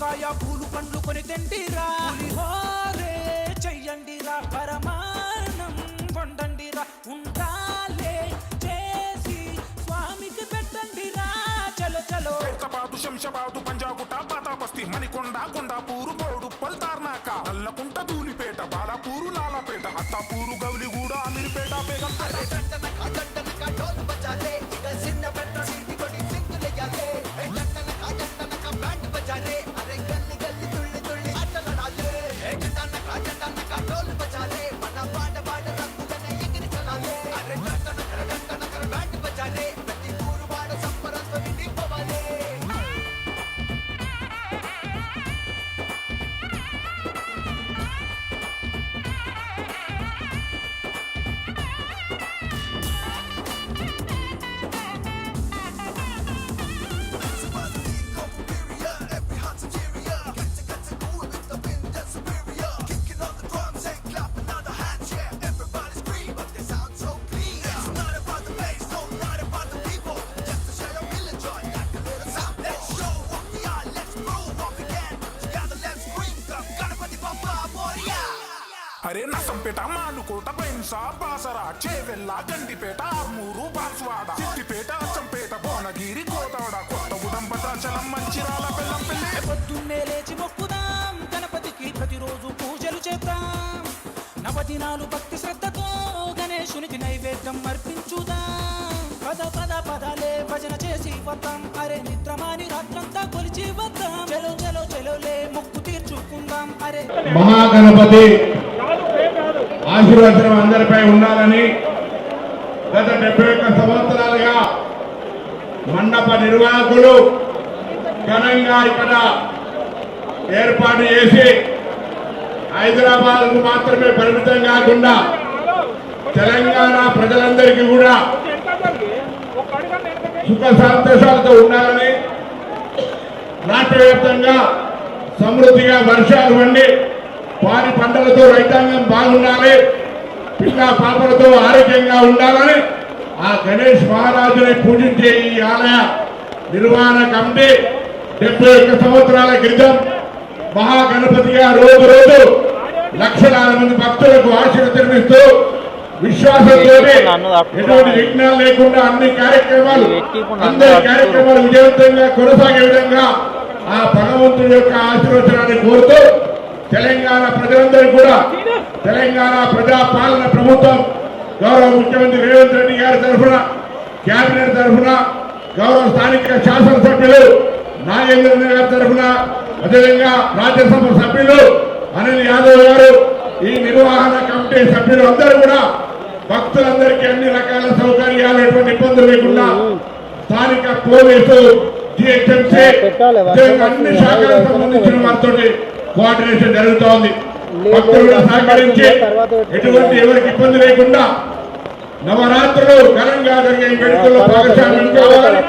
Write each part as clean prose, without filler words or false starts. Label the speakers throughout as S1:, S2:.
S1: ఉల్లిపాయ పూలు పండ్లు కొని తిండిరా, పులిహోరే చెయ్యండిరా, పరమాన్నం వండండిరా, ఉండాలే చేసి స్వామికి పెట్టండిరా. చలో చలో
S2: హైదరాబాదు శంషాబాదు పంజాగుట్ట బాతాబస్తీ మణికొండ కొండాపూరు బోడుప్పల్ తార్నాక నల్లకుంట ధూలిపేట బాలాపూరు లాలాపేట అత్తాపూరు గౌలిగూడ అమీర్పేట బేగంపేట అరే నసంపేట మానుకోట బైన్సా బాసరా చేవెల్ల గండిపేట ఆర్మూరు బాన్స్వాడ సిద్దిపేట అచ్చంపేట భువనగిరి కోదాడ కొత్తగూడెం భద్రాచలం మంచిరాల బెల్లంపల్లి.
S1: పొద్దున్నే లేచి మొక్కుదాం గణపతికి, ప్రతిరోజు పూజలు చేద్దాం, నవదినాలు భక్తి శ్రద్ధతో గణేశునికి నైవేద్యం అర్పించుదాం. పద పద పదాలే భజన చేసి వద్దాం, అరే నిద్రమాని రాత్రంతా కొలిచి వద్దాం. చలో చలో చలోలే మొక్కు తీర్చుకుందాం. అరే
S3: మహాగణపతి ఆశీర్వచనం అందరిపై ఉండాలని గత 71 సంవత్సరాలుగా మండప నిర్వాహకులు ఘనంగా ఇక్కడ ఏర్పాటు చేసి హైదరాబాద్కు మాత్రమే పరిమితం కాకుండా తెలంగాణ ప్రజలందరికీ కూడా సుఖ సంతోషాలతో ఉండాలని, రాష్ట్ర వ్యాప్తంగా సమృద్ధిగా వర్షాలు పండి వారి పంటలతో రైతాంగం బాగుండాలి, పిల్ల పాపలతో ఆరోగ్యంగా ఉండాలని ఆ గణేష్ మహారాజుని పూజించే ఈ ఆలయ నిర్వహణ కమిటీ 71 సంవత్సరాల క్రితం మహాగణపతిగా రోజు రోజు లక్షలాది మంది భక్తులకు ఆశీర్వదిస్తూ విశ్వాసంతో ఎటువంటి విఘ్నాలు లేకుండా అందరి కార్యక్రమాలు విజయవంతంగా కొనసాగే విధంగా ఆ భగవంతుడి యొక్క ఆశీర్వచనాన్ని కోరుతూ తెలంగాణ ప్రజలందరూ కూడా తెలంగాణ ప్రజాపాలన ప్రభుత్వం గౌరవ ముఖ్యమంత్రి రేవంత్ రెడ్డి గారి తరఫున, కేబినెట్ తరఫున, గౌరవ స్థానిక శాసనసభ్యులు నాగేంద్ర గారి తరఫున, అదేవిధంగా రాజ్యసభ సభ్యులు అనిల్ యాదవ్ గారు, ఈ నిర్వహణ కమిటీ సభ్యులు అందరూ కూడా భక్తులందరికీ అన్ని రకాల సౌకర్యాలు ఎటువంటి ఇబ్బందులు లేకుండా స్థానిక పోలీసు, జిహెచ్ఎంసీ అన్ని శాఖలకు సంబంధించిన వారితో కోఆర్డినేషన్ జరుగుతోంది. భక్తులు సహకరించి ఎటువంటి ఎవరికి ఇబ్బంది లేకుండా నవరాత్రులు ఘనంగా జరిగే వేడుకల్లో భాగస్వామ్యం కావాలని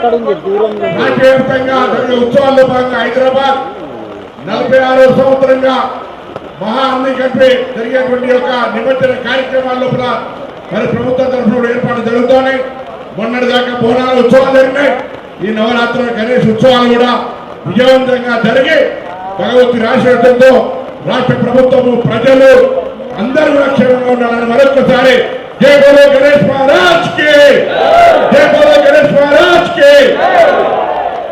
S3: రాష్ట్ర వ్యాప్తంగా జరిగే ఉత్సవాల్లో భాగంగా హైదరాబాద్ 46వ సంవత్సరంగా మహా అన్ని కంట్రీ జరిగేటువంటి యొక్క నిమజ్జన కార్యక్రమాల లోపల మరి ప్రభుత్వం తరఫున ఏర్పాటు జరుగుతున్నాయి. మొన్నటి దాకా బోనాల ఉత్సవాలు జరిగినాయి. ఈ నవరాత్రుల గణేష్ ఉత్సవాలు కూడా విజయవంతంగా జరిగి భగవంతుడి ఆశీర్వాదంతో రాష్ట్ర ప్రభుత్వము, ప్రజలు అందరూ కూడా క్షేమంగా ఉండాలని మరొకసారి జై బోలో గణేష్ మహారాజ్.